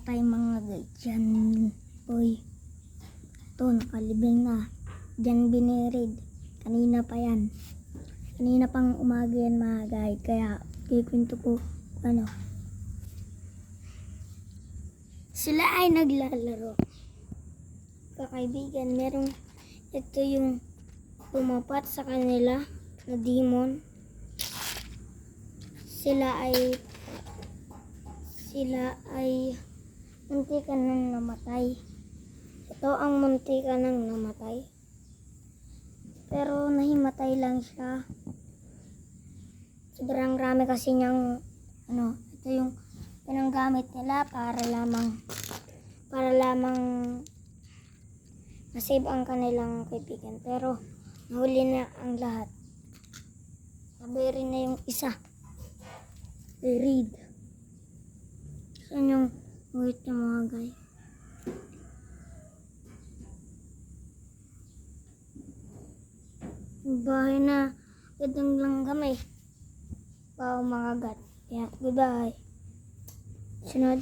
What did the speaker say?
namatay mga guys. Diyan, boy. Ito, nakalibing na. Diyan binirid. Kanina pa yan. Kanina pang umaga yan mga guys. Kaya, kikwento ko, sila ay naglalaro. Kakaibigan, ito yung pumapat sa kanila na demon. Sila ay munti ka nang namatay. Ito ang munti ka nang namatay. Pero nahimatay lang siya. Sobrang rami kasi niyang ito yung pinanggamit nila para lamang masave ang kanilang kaibigan. Pero nahuli na ang lahat. Sabay rin na yung isa. Read. Saan yung wait niya mga guys? Bahay na. Gadang lang kami. Wow mga god. Kaya goodbye. Sunod.